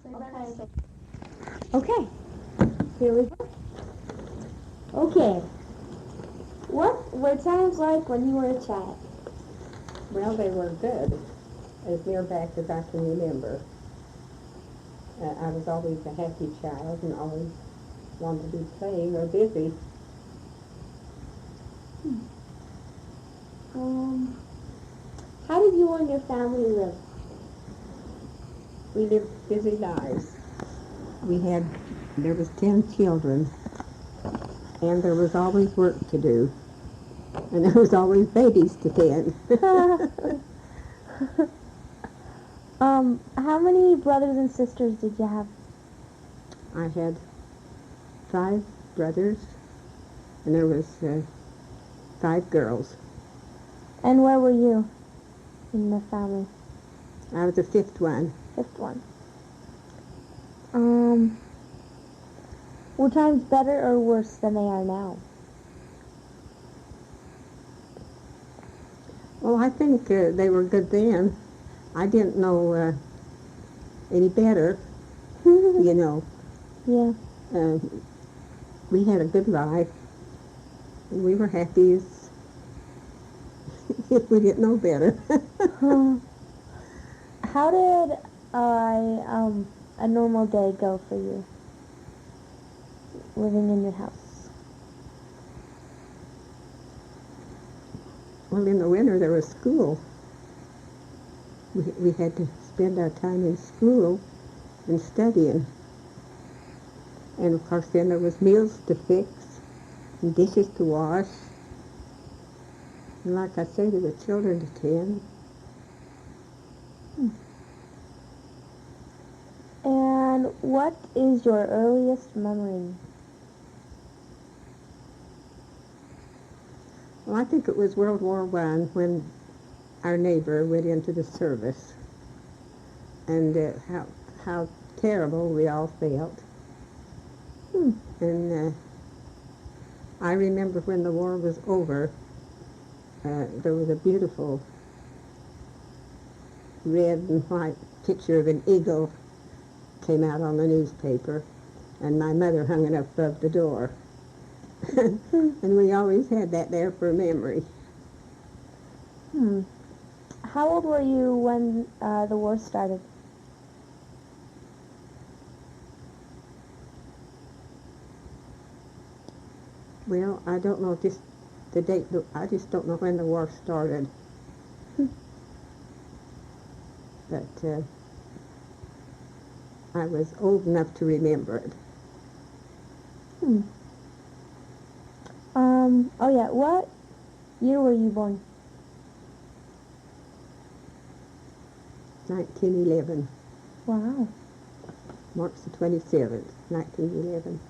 Okay. Okay. Here we go. Okay. What were times like when you were a child? Well, they were good, as near back as I can remember. I was always a happy child and always wanted to be playing or busy. How did you and your family live? We lived busy lives. There was 10 children, and there was always work to do, and there was always babies to tend. How many brothers and sisters did you have? I had 5 brothers, and there was 5 girls. And where were you in the family? I was the 5th one. 5th one. Were times better or worse than they are now? Well, I think they were good then. I didn't know any better, you know. Yeah. We had a good life, and we were happy as if we didn't know better. How did a normal day go for you, living in your house? Well, in the winter there was school. We had to spend our time in school and studying. And of course then there was meals to fix and dishes to wash. And like I say, there were children to tend. And what is your earliest memory? Well, I think it was World War I when our neighbor went into the service, and how terrible we all felt. And I remember when the war was over, there was a beautiful red and white picture of an eagle came out on the newspaper, and my mother hung it up above the door. And we always had that there for a memory. How old were you when the war started? Well, I don't know just the date. I just don't know when the war started. But I was old enough to remember it. Oh yeah, what year were you born? 1911. Wow. March the 27th, 1911.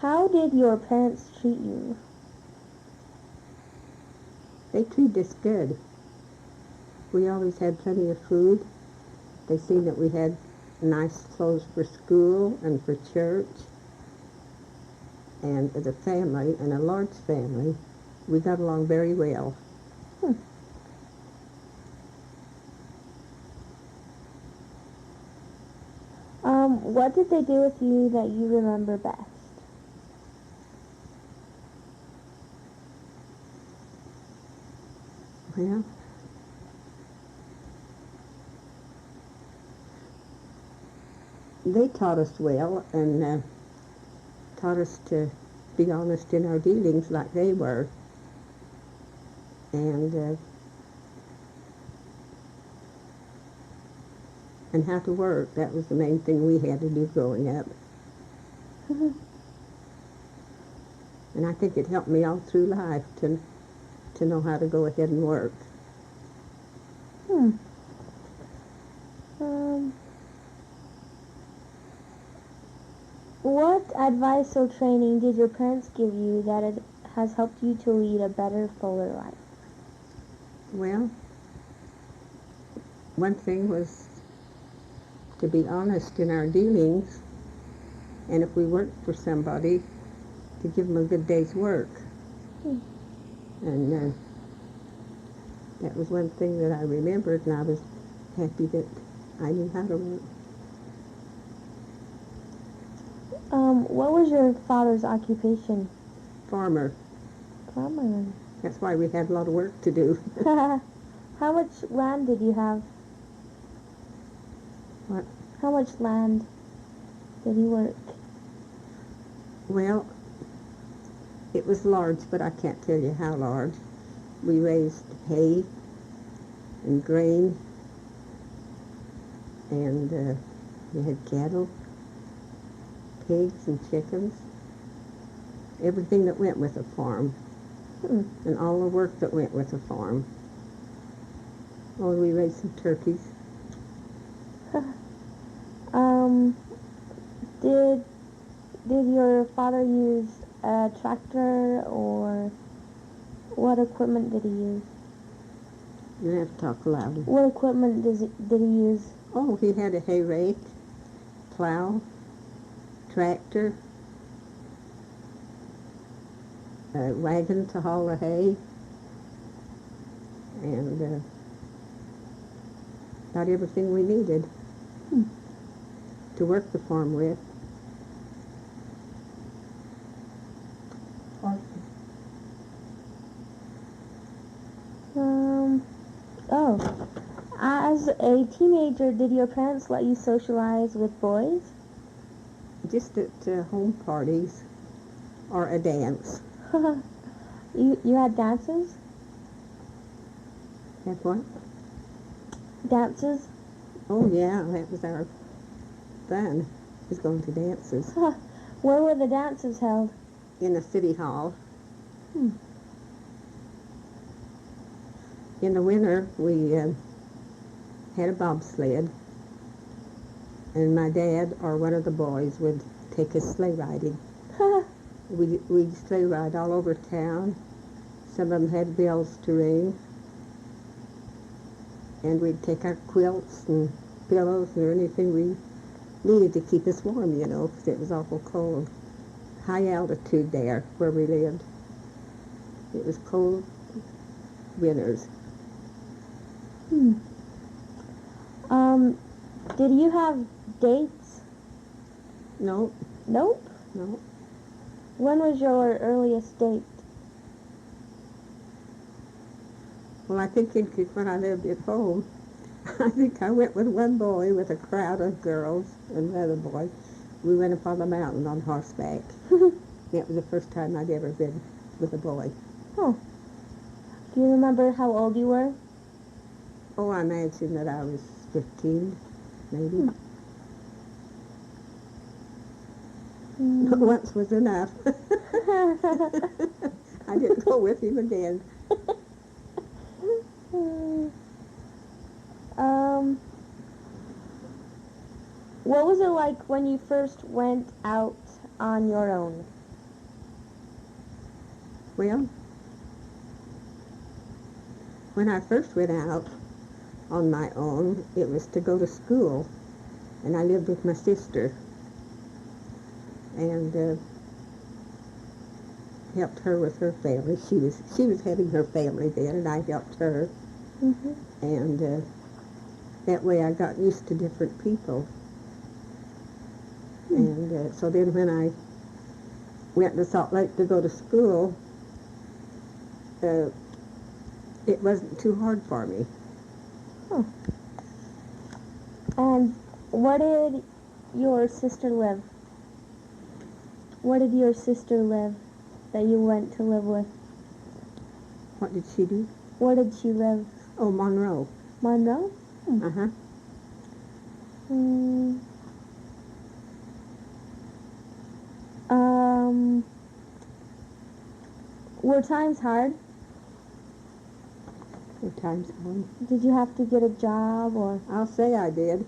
How did your parents treat you? They treated us good. We always had plenty of food. They seen that we had nice clothes for school and for church. And as a family, and a large family, we got along very well. What did they do with you that you remember best? Well, they taught us well and taught us to be honest in our dealings like they were. And how to work. That was the main thing we had to do growing up. And I think it helped me all through life to know how to go ahead and work. What advice or training did your parents give you that has helped you to lead a better, fuller life? Well, one thing was to be honest in our dealings, and if we worked for somebody, to give them a good day's work. And that was one thing that I remembered, and I was happy that I knew how to work. What was your father's occupation? Farmer. Farmer. That's why we had a lot of work to do. How much land did you have? What? How much land did he work? Well, it was large, but I can't tell you how large. We raised hay and grain, and we had cattle, pigs and chickens, everything that went with a farm, and all the work that went with a farm. Oh, we raised some turkeys. Did your father use a tractor, or what equipment did he use? You have to talk louder. What equipment did he use? Oh, he had a hay rake, plow, tractor, a wagon to haul the hay, and about everything we needed to work the farm with. As a teenager, did your parents let you socialize with boys? Just at home parties or a dance. You had dances? Had what? Dances? Oh yeah, that was our fun, was going to dances. Where were the dances held? In the city hall. In the winter, we had a bobsled, and my dad or one of the boys would take us sleigh riding. We'd sleigh ride all over town. Some of them had bells to ring, and we'd take our quilts and pillows or anything we needed to keep us warm, you know, because it was awful cold. High altitude there where we lived. It was cold winters. Did you have dates? No. Nope. No. When was your earliest date? Well, I think when I lived at home, I think I went with one boy with a crowd of girls and another boy. We went up on the mountain on horseback. That was the first time I'd ever been with a boy. Oh. Do you remember how old you were? Oh, I imagine that I was 15, maybe. Once was enough. I didn't go with him again. What was it like when you first went out on your own? Well, when I first went out on my own, it was to go to school, and I lived with my sister, and helped her with her family. She was having her family then, and I helped her, and that way I got used to different people. And so then when I went to Salt Lake to go to school, it wasn't too hard for me. And where did your sister live? Where did your sister live that you went to live with? What did she do? Where did she live? Oh, Monroe. Monroe? Uh-huh. Were times hard? Were times hard? Did you have to get a job, or? I'll say I did.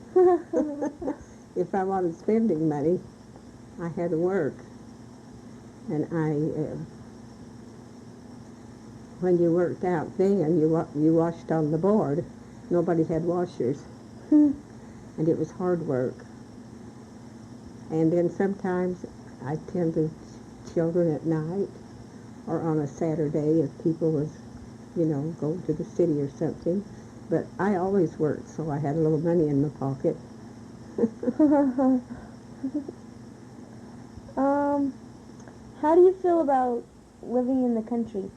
If I wanted spending money, I had to work. And when you worked out then, you washed on the board. Nobody had washers. And it was hard work. And then sometimes I tended children at night or on a Saturday if people was, going to the city or something. But I always worked, so I had a little money in my pocket. How do you feel about living in the country?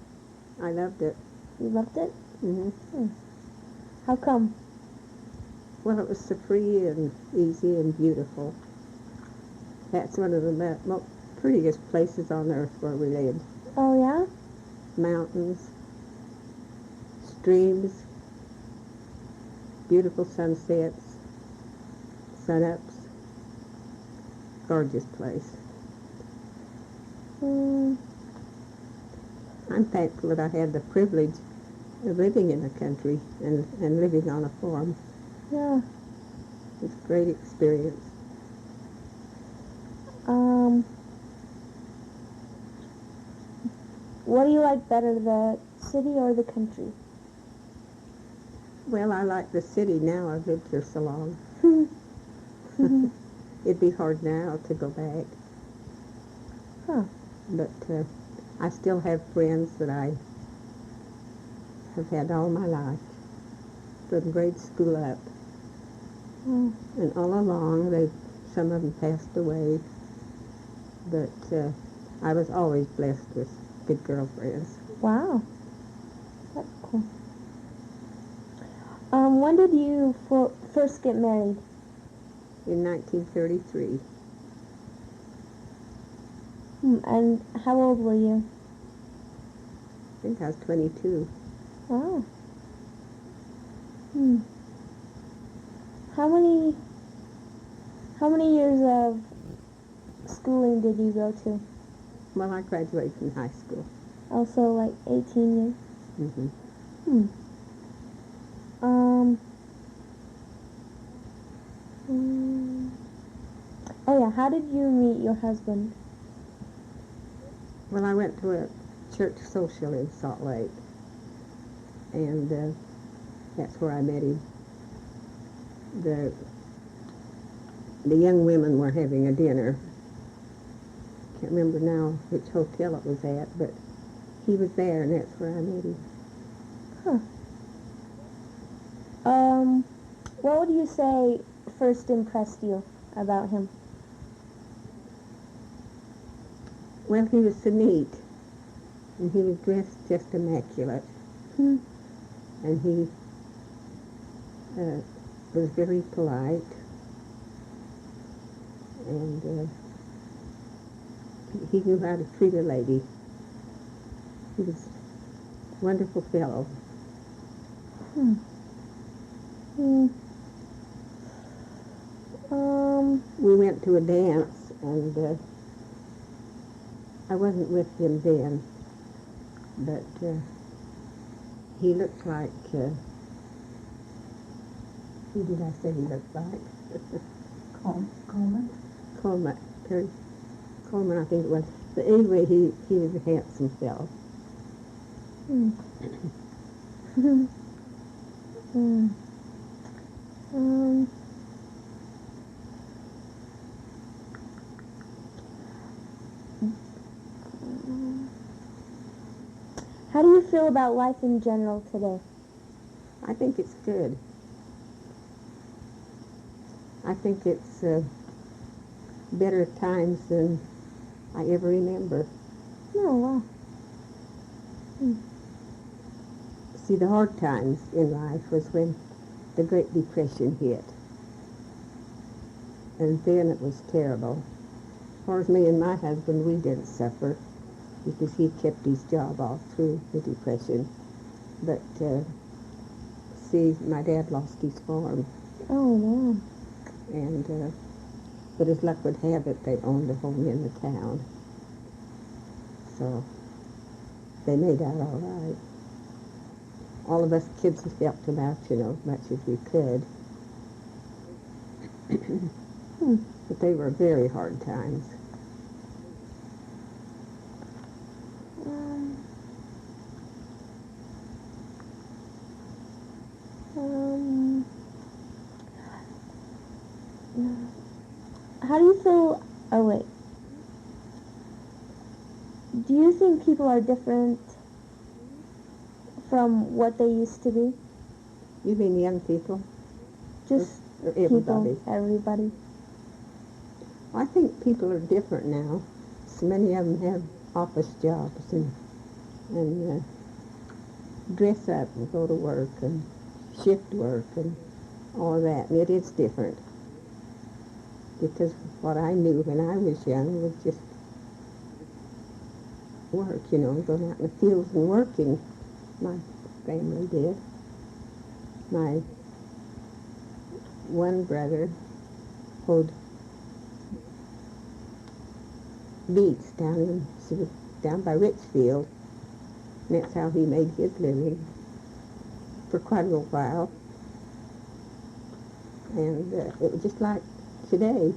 I loved it. You loved it? Hmm. How come? Well, it was so free and easy and beautiful. That's one of the prettiest places on earth where we lived. Oh, yeah? Mountains, streams, beautiful sunsets, sun-ups. Gorgeous place. I'm thankful that I had the privilege of living in the country and living on a farm. Yeah. It's a great experience. What do you like better, the city or the country? Well, I like the city now. I've lived here so long. It'd be hard now to go back. Huh. But I still have friends that I have had all my life, from grade school up. And all along, some of them passed away. But I was always blessed with good girlfriends. Wow. That's cool. When did you first get married? In 1933. And how old were you? I think I was 22. Wow. How many years of schooling did you go to? Well, I graduated from high school. Also, like 18 years? Mm-hmm. Oh yeah, how did you meet your husband? Well, I went to a church social in Salt Lake, and that's where I met him. The young women were having a dinner. Can't remember now which hotel it was at, but he was there, and that's where I met him. Huh. What would you say first impressed you about him? Well, he was so neat, and he was dressed just immaculate, and he was very polite, and he knew how to treat a lady. He was a wonderful fellow. We went to a dance, and I wasn't with him then, but he looked like, who did I say he looked like? Coleman? Coleman. Terry Coleman, I think it was. But anyway, he was a handsome fellow. How do you feel about life in general today? I think it's good. I think it's better times than I ever remember. Oh, wow. See, the hard times in life was when the Great Depression hit. And then it was terrible. As far as me and my husband, we didn't suffer because he kept his job all through the Depression. But, see, my dad lost his farm. Oh, man. And, but as luck would have it, they owned a home in the town. So they made out all right. All of us kids helped them out, you know, as much as we could. But they were very hard times. How do you feel? Oh, wait. Do you think people are different from what they used to be? You mean young people? Just Or everybody? people, everybody. I think people are different now. So many of them have office jobs and dress up and go to work and shift work and all that. And it is different. Because what I knew when I was young was just work, you know, going out in the fields and working. My family did. My one brother hoed beets down by Richfield, and that's how he made his living for quite a little while. And it was just like today.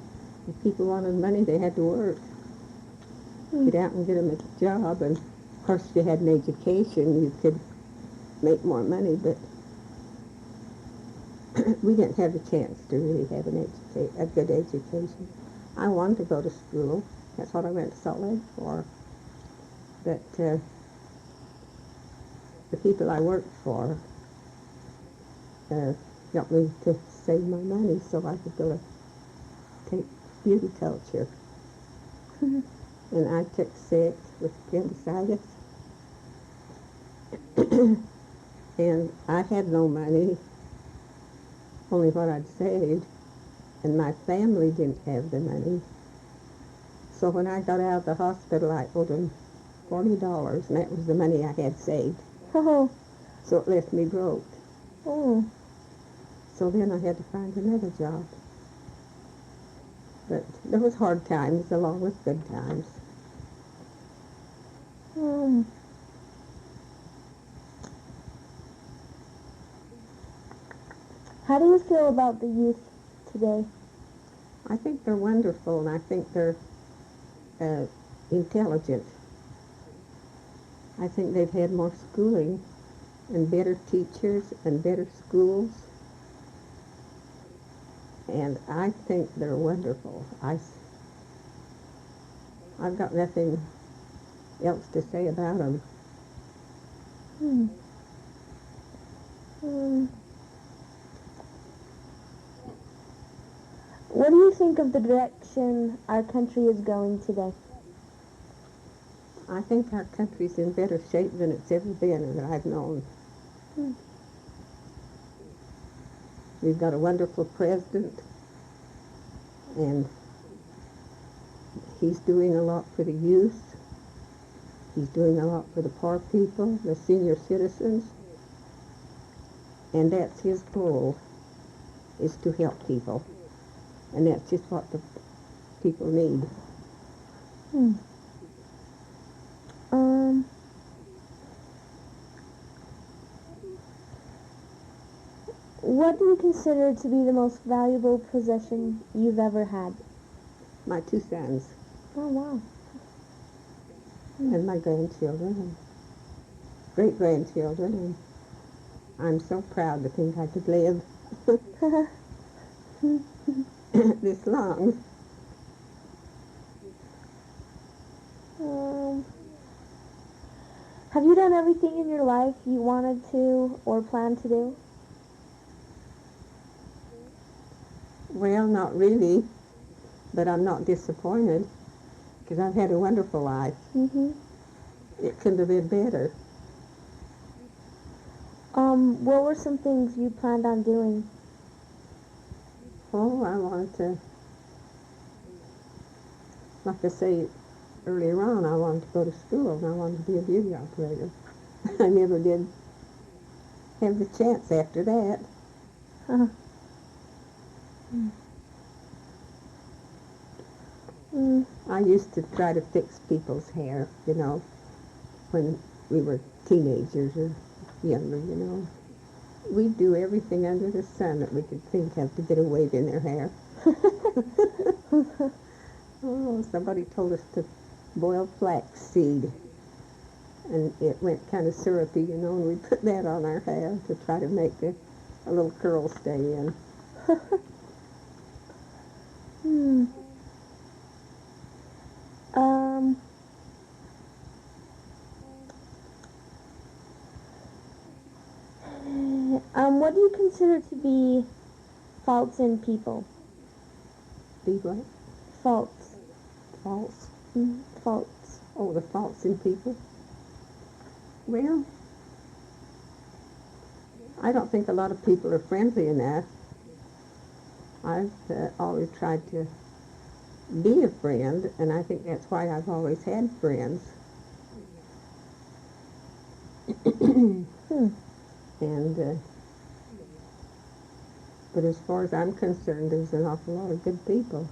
If people wanted money, they had to work. Get out and get them a job, and of course if you had an education, you could make more money, but we didn't have a chance to really have a good education. I wanted to go to school. That's what I went to Salt Lake for. But the people I worked for helped me to save my money so I could go to take beauty culture. And I took 6 with appendicitis. And I had no money, only what I'd saved, and my family didn't have the money. So when I got out of the hospital, I owed them $40, and that was the money I had saved. Oh. So it left me broke. Oh. So then I had to find another job. But there was hard times along with good times. How do you feel about the youth today? I think they're wonderful, and I think they're intelligent. I think they've had more schooling and better teachers and better schools. And I think they're wonderful. I've got nothing else to say about them. What do you think of the direction our country is going today? I think our country's in better shape than it's ever been that I've known. We've got a wonderful president, and he's doing a lot for the youth. He's doing a lot for the poor people, the senior citizens, and that's his goal, is to help people. And that's just what the people need. What do you consider to be the most valuable possession you've ever had? My 2 sons. Oh, wow. And my grandchildren and great-grandchildren, and I'm so proud to think I could live this long. Have you done everything in your life you wanted to or planned to do? Well, not really, but I'm not disappointed because I've had a wonderful life. It couldn't have been better. What were some things you planned on doing? Oh, I wanted to, like I say earlier on, I wanted to go to school and I wanted to be a beauty operator. I never did have the chance after that. I used to try to fix people's hair, you know, when we were teenagers or younger, you know. We'd do everything under the sun that we could think of to get a wave in their hair. Oh, somebody told us to boil flax seed, and it went kind of syrupy, you know, and we put that on our hair to try to make a little curl stay in. What do you consider to be faults in people? Be what? Faults. Faults? Faults. Oh, the faults in people? Well, I don't think a lot of people are friendly enough. I've always tried to be a friend, and I think that's why I've always had friends. And but as far as I'm concerned, there's an awful lot of good people,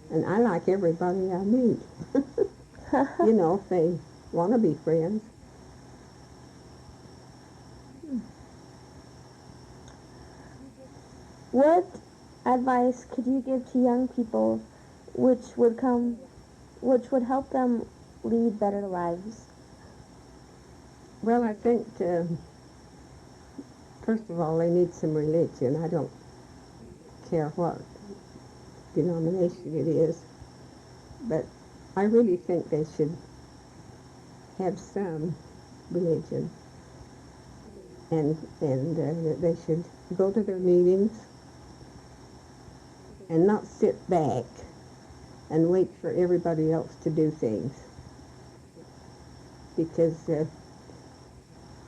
and I like everybody I meet. You know, if they want to be friends. What advice could you give to young people which would help them lead better lives? Well, I think, first of all, they need some religion. I don't care what denomination it is, but I really think they should have some religion, and that they should go to their meetings and not sit back and wait for everybody else to do things, because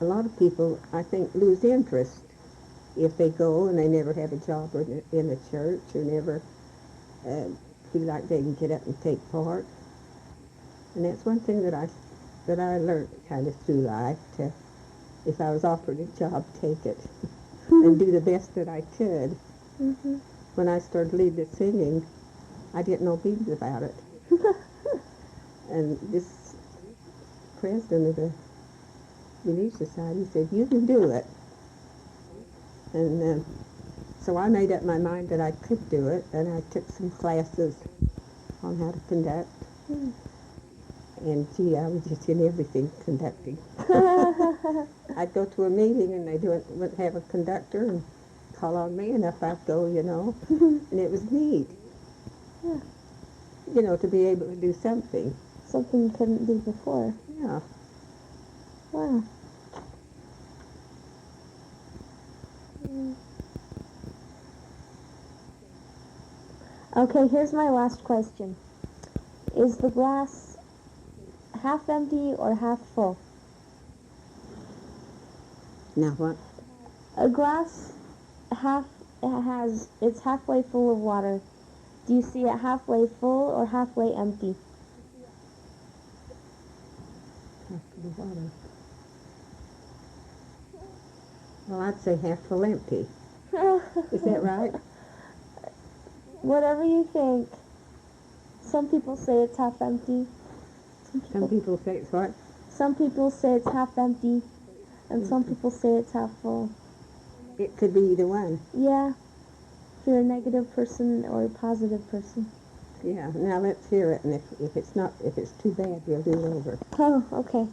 a lot of people, I think, lose interest if they go and they never have a job in a church, or never feel like they can get up and take part. And that's one thing that I learned kind of through life, to, if I was offered a job, take it and do the best that I could. Mm-hmm. When I started leading the singing, I didn't know beans about it. And this president of the Relief Society said, "You can do it." And so I made up my mind that I could do it, and I took some classes on how to conduct. And gee, I was just in everything conducting. I'd go to a meeting and they wouldn't have a conductor, and call on me, and up I'd go, you know. And it was neat. Yeah. You know, to be able to do something. Something you couldn't do before. Yeah. Wow. Okay, here's my last question. Is the glass half empty or half full? Now what? A glass it's halfway full of water. Do you see it halfway full or halfway empty? Half full of water. Well, I'd say half full empty. Is that right? Whatever you think. Some people say it's half empty. Some people say it's what? Some people say it's half empty, and some people say it's half full. It could be either one. Yeah, if you're a negative person or a positive person. Yeah. Now let's hear it, and if it's too bad, we'll do it over. Oh, okay.